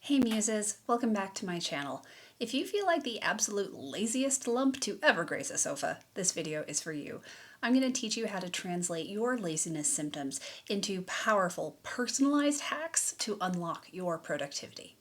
Hey Muses, welcome back to my channel. If you feel like the absolute laziest lump to ever grace a sofa, this video is for you. I'm going to teach you how to translate your laziness symptoms into powerful, personalized hacks to unlock your productivity.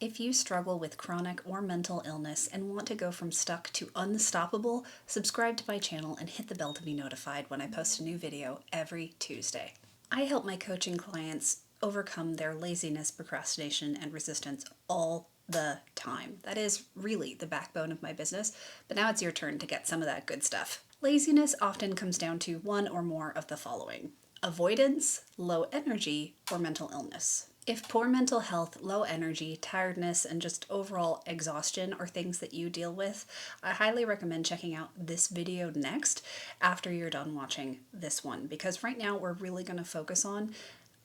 If you struggle with chronic or mental illness and want to go from stuck to unstoppable, subscribe to my channel and hit the bell to be notified when I post a new video every Tuesday. I help my coaching clients overcome their laziness, procrastination, and resistance all the time. That is really the backbone of my business, but now it's your turn to get some of that good stuff. Laziness often comes down to one or more of the following: avoidance, low energy, or mental illness. If poor mental health, low energy, tiredness, and just overall exhaustion are things that you deal with, I highly recommend checking out this video next after you're done watching this one, because right now we're really going to focus on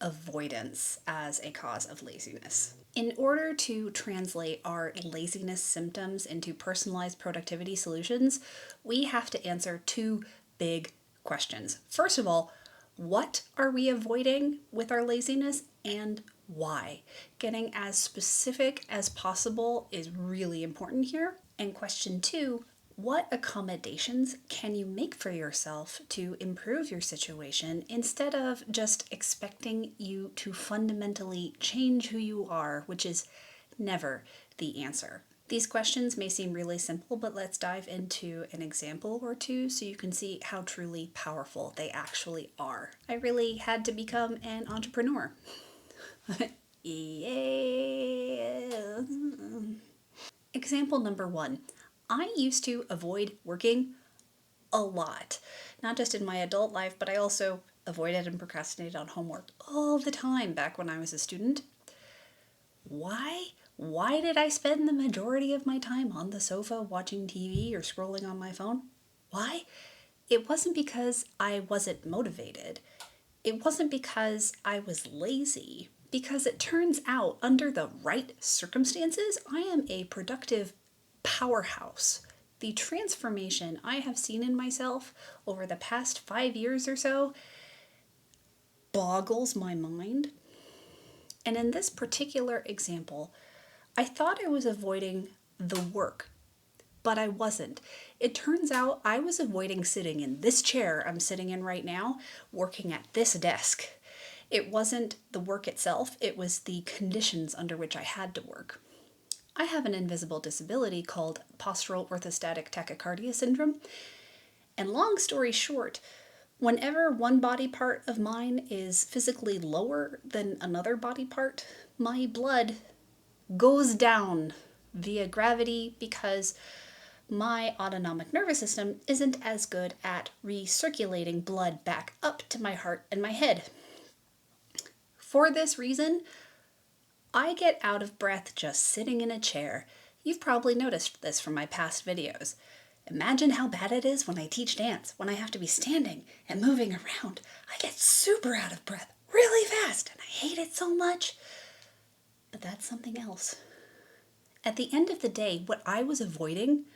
avoidance as a cause of laziness. In order to translate our laziness symptoms into personalized productivity solutions, we have to answer two big questions. First of all, what are we avoiding with our laziness and why? Getting as specific as possible is really important here. And question two, what accommodations can you make for yourself to improve your situation instead of just expecting you to fundamentally change who you are, which is never the answer? These questions may seem really simple, but let's dive into an example or two so you can see how truly powerful they actually are. I really had to become an entrepreneur. Yeah. Example number one. I used to avoid working a lot, not just in my adult life, but I also avoided and procrastinated on homework all the time back when I was a student. Why? Why did I spend the majority of my time on the sofa watching TV or scrolling on my phone? Why? It wasn't because I wasn't motivated. It wasn't because I was lazy. Because it turns out, under the right circumstances, I am a productive powerhouse. The transformation I have seen in myself over the past 5 years or so boggles my mind. And in this particular example, I thought I was avoiding the work, but I wasn't. It turns out I was avoiding sitting in this chair I'm sitting in right now, working at this desk. It wasn't the work itself, it was the conditions under which I had to work. I have an invisible disability called postural orthostatic tachycardia syndrome, and long story short, whenever one body part of mine is physically lower than another body part, my blood goes down via gravity because my autonomic nervous system isn't as good at recirculating blood back up to my heart and my head. For this reason, I get out of breath just sitting in a chair. You've probably noticed this from my past videos. Imagine how bad it is when I teach dance, when I have to be standing and moving around. I get super out of breath really fast, and I hate it so much. But that's something else. At the end of the day, what I was avoiding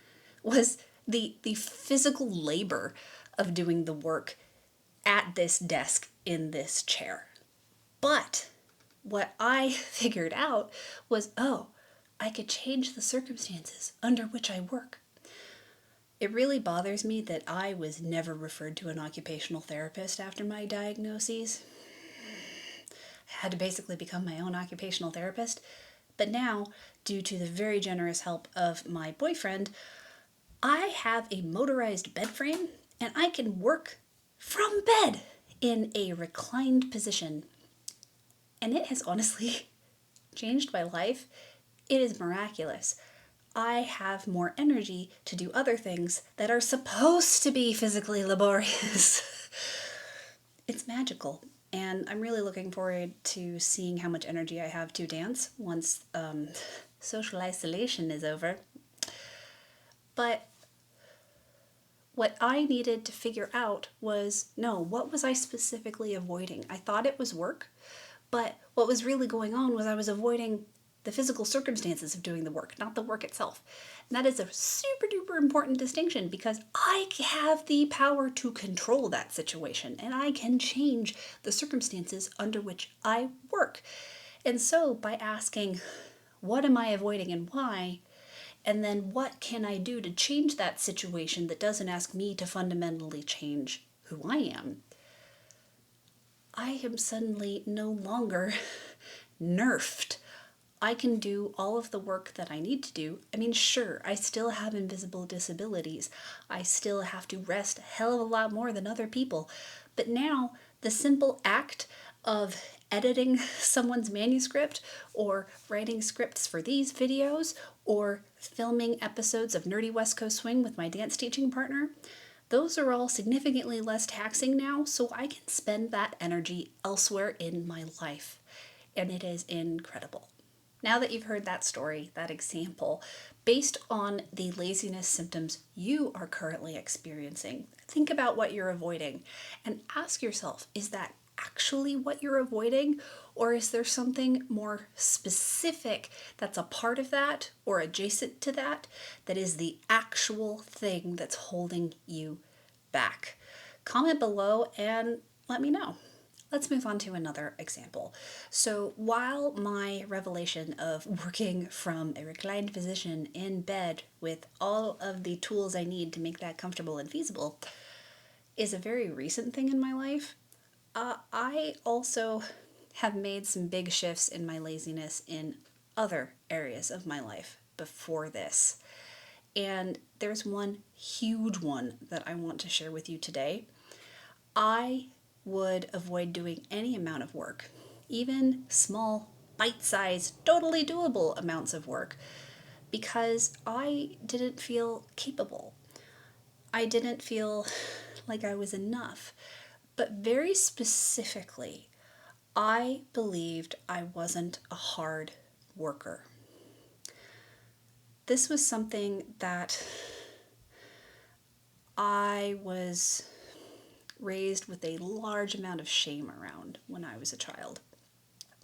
was the physical labor of doing the work at this desk in this chair. But what I figured out was, I could change the circumstances under which I work. It really bothers me that I was never referred to an occupational therapist after my diagnoses. I had to basically become my own occupational therapist. But now, due to the very generous help of my boyfriend, I have a motorized bed frame and I can work from bed in a reclined position. And it has honestly changed my life. It is miraculous. I have more energy to do other things that are supposed to be physically laborious. It's magical. And I'm really looking forward to seeing how much energy I have to dance once social isolation is over. But what I needed to figure out was, what was I specifically avoiding? I thought it was work, but what was really going on was I was avoiding the physical circumstances of doing the work, not the work itself. And that is a super duper important distinction because I have the power to control that situation and I can change the circumstances under which I work. And so by asking, What am I avoiding and why? And then what can I do to change that situation that doesn't ask me to fundamentally change who I am? I am suddenly no longer nerfed. I can do all of the work that I need to do. I mean, sure, I still have invisible disabilities. I still have to rest a hell of a lot more than other people. But now, the simple act of editing someone's manuscript or writing scripts for these videos or filming episodes of Nerdy West Coast Swing with my dance teaching partner, those are all significantly less taxing now, so I can spend that energy elsewhere in my life. And it is incredible. Now that you've heard that story, that example, based on the laziness symptoms you are currently experiencing, think about what you're avoiding and ask yourself, is that actually what you're avoiding? Or is there something more specific that's a part of that or adjacent to that that is the actual thing that's holding you back? Comment below and let me know. Let's move on to another example. So while my revelation of working from a reclined position in bed with all of the tools I need to make that comfortable and feasible is a very recent thing in my life, I also have made some big shifts in my laziness in other areas of my life before this. And there's one huge one that I want to share with you today. I would avoid doing any amount of work, even small, bite-sized, totally doable amounts of work, because I didn't feel capable. I didn't feel like I was enough. But very specifically, I believed I wasn't a hard worker. This was something that I was raised with a large amount of shame around when I was a child.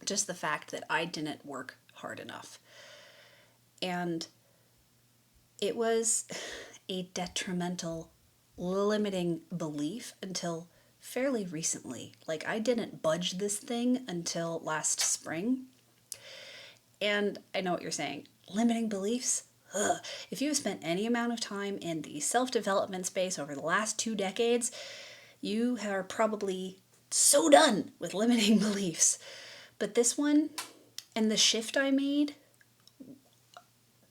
Just the fact that I didn't work hard enough. And it was a detrimental, limiting belief until fairly recently. Like, I didn't budge this thing until last spring. And I know what you're saying. Limiting beliefs? Ugh. If you've spent any amount of time in the self-development space over the last 2 decades, you are probably so done with limiting beliefs. But this one and the shift I made,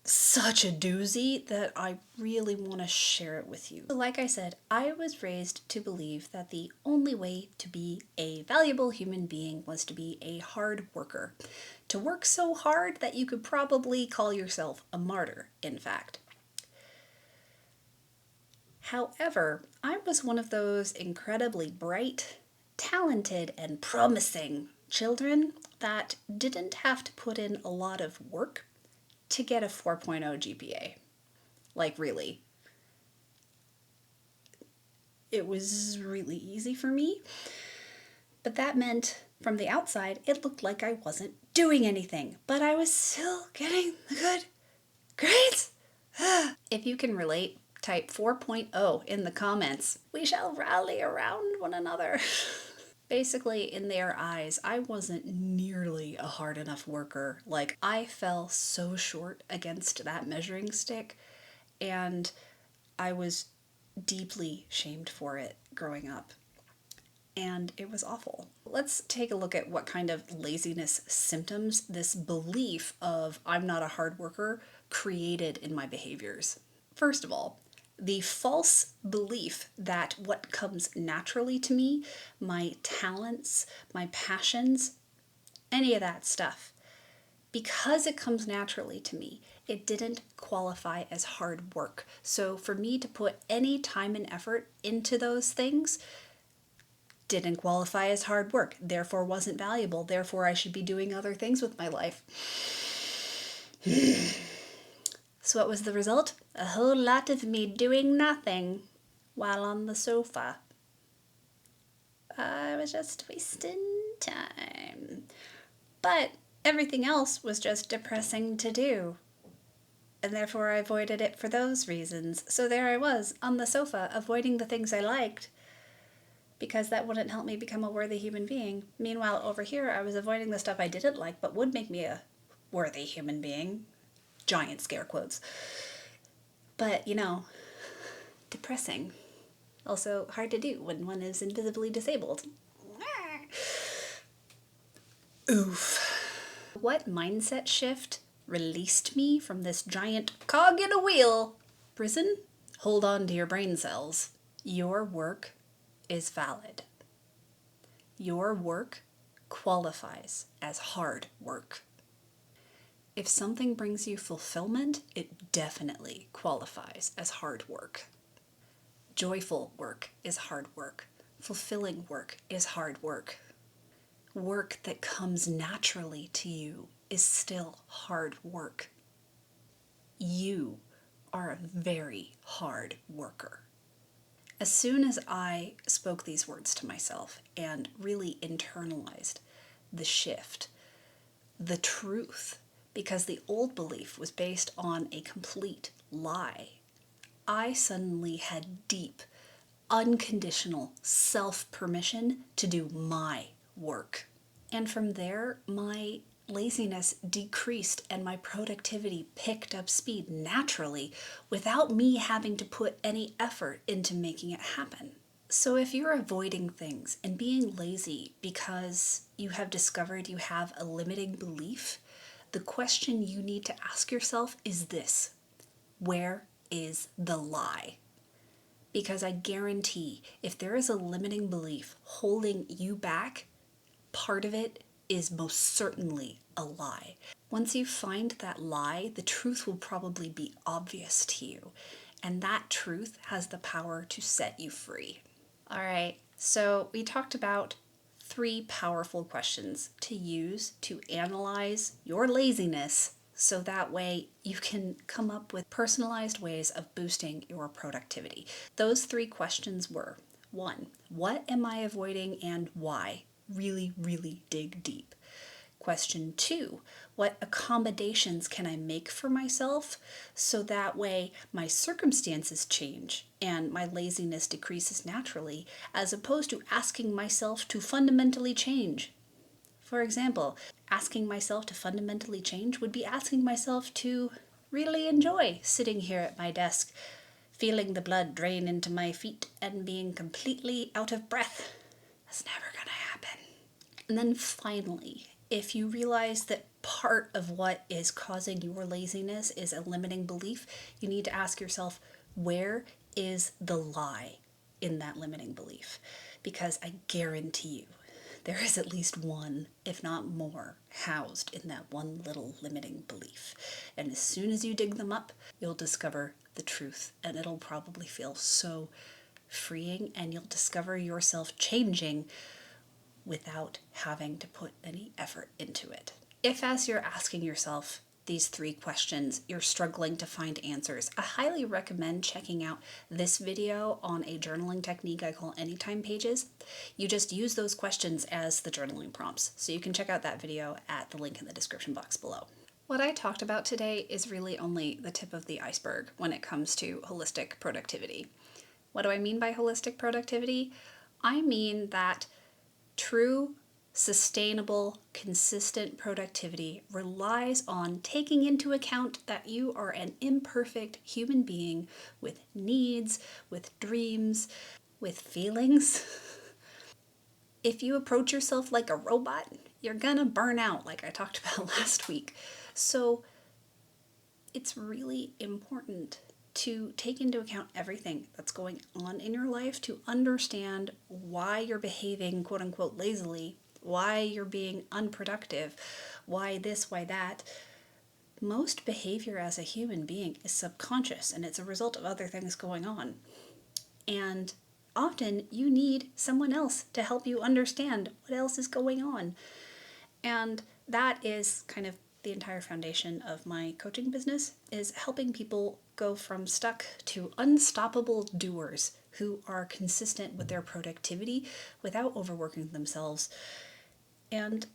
such a doozy that I really want to share it with you. So like I said, I was raised to believe that the only way to be a valuable human being was to be a hard worker. To work so hard that you could probably call yourself a martyr, in fact. However, I was one of those incredibly bright, talented, and promising children that didn't have to put in a lot of work to get a 4.0 GPA. Like, really. It was really easy for me, but that meant from the outside it looked like I wasn't doing anything, but I was still getting the good grades. If you can relate, type 4.0 in the comments. We shall rally around one another. Basically, in their eyes, I wasn't nearly a hard enough worker. Like, I fell so short against that measuring stick, and I was deeply shamed for it growing up. And it was awful. Let's take a look at what kind of laziness symptoms this belief of I'm not a hard worker created in my behaviors. First of all, the false belief that what comes naturally to me, my talents, my passions, any of that stuff, because it comes naturally to me, it didn't qualify as hard work. So for me to put any time and effort into those things didn't qualify as hard work, therefore wasn't valuable, therefore I should be doing other things with my life. So what was the result? A whole lot of me doing nothing while on the sofa. I was just wasting time. But everything else was just depressing to do. And therefore I avoided it for those reasons. So there I was, on the sofa, avoiding the things I liked, because that wouldn't help me become a worthy human being. Meanwhile, over here, I was avoiding the stuff I didn't like, but would make me a worthy human being. Giant scare quotes. But, depressing. Also hard to do when one is invisibly disabled. Oof. What mindset shift released me from this giant cog in a wheel? Prison? Hold on to your brain cells. Your work is valid. Your work qualifies as hard work. If something brings you fulfillment, it definitely qualifies as hard work. Joyful work is hard work. Fulfilling work is hard work. Work that comes naturally to you is still hard work. You are a very hard worker. As soon as I spoke these words to myself and really internalized the shift, the truth, because the old belief was based on a complete lie, I suddenly had deep, unconditional self-permission to do my work. And from there, my laziness decreased and my productivity picked up speed naturally without me having to put any effort into making it happen. So if you're avoiding things and being lazy because you have discovered you have a limiting belief, the question you need to ask yourself is this: where is the lie? Because I guarantee if there is a limiting belief holding you back, part of it is most certainly a lie. Once you find that lie, the truth will probably be obvious to you, and that truth has the power to set you free. All right, so we talked about 3 powerful questions to use to analyze your laziness so that way you can come up with personalized ways of boosting your productivity. Those 3 questions were: 1, what am I avoiding and why? Really, really dig deep. Question 2, what accommodations can I make for myself so that way my circumstances change and my laziness decreases naturally, as opposed to asking myself to fundamentally change? For example, asking myself to fundamentally change would be asking myself to really enjoy sitting here at my desk, feeling the blood drain into my feet and being completely out of breath. That's never gonna happen. And then finally, if you realize that part of what is causing your laziness is a limiting belief, you need to ask yourself, where is the lie in that limiting belief? Because I guarantee you, there is at least one, if not more, housed in that one little limiting belief. And as soon as you dig them up, you'll discover the truth, and it'll probably feel so freeing, and you'll discover yourself changing without having to put any effort into it. If as you're asking yourself these 3 questions, you're struggling to find answers, I highly recommend checking out this video on a journaling technique I call anytime pages. You just use those questions as the journaling prompts. So you can check out that video at the link in the description box below. What I talked about today is really only the tip of the iceberg when it comes to holistic productivity. What do I mean by holistic productivity? I mean that true, sustainable, consistent productivity relies on taking into account that you are an imperfect human being with needs, with dreams, with feelings. If you approach yourself like a robot, you're gonna burn out, like I talked about last week. So it's really important to take into account everything that's going on in your life, to understand why you're behaving quote unquote lazily, why you're being unproductive, why this, why that. Most behavior as a human being is subconscious, and it's a result of other things going on. And often you need someone else to help you understand what else is going on. And that is kind of the entire foundation of my coaching business, is helping people go from stuck to unstoppable doers who are consistent with their productivity without overworking themselves, and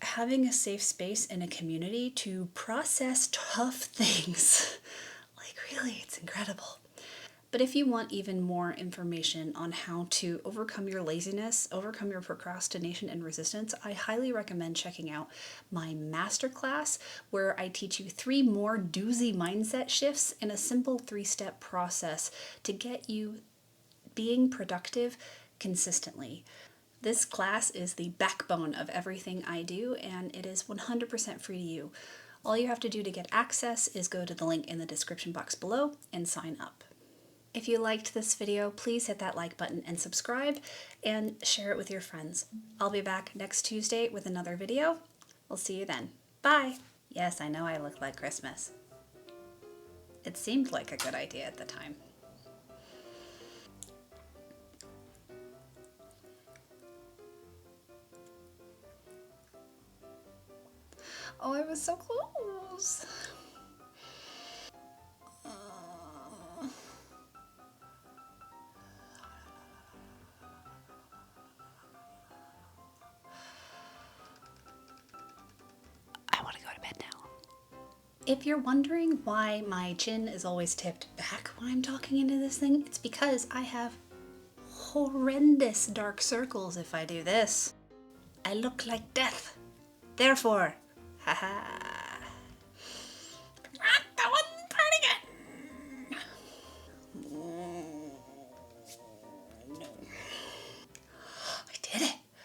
having a safe space in a community to process tough things. Like, really, it's incredible. But if you want even more information on how to overcome your laziness, overcome your procrastination and resistance, I highly recommend checking out my masterclass where I teach you 3 more doozy mindset shifts in a simple 3-step process to get you being productive consistently. This class is the backbone of everything I do, and it is 100% free to you. All you have to do to get access is go to the link in the description box below and sign up. If you liked this video, please hit that like button and subscribe and share it with your friends. I'll be back next Tuesday with another video. We'll see you then. Bye! Yes, I know I look like Christmas. It seemed like a good idea at the time. Oh, I was so close. I want to go to bed now. If you're wondering why my chin is always tipped back when I'm talking into this thing, it's because I have horrendous dark circles if I do this. I look like death. Therefore, haha.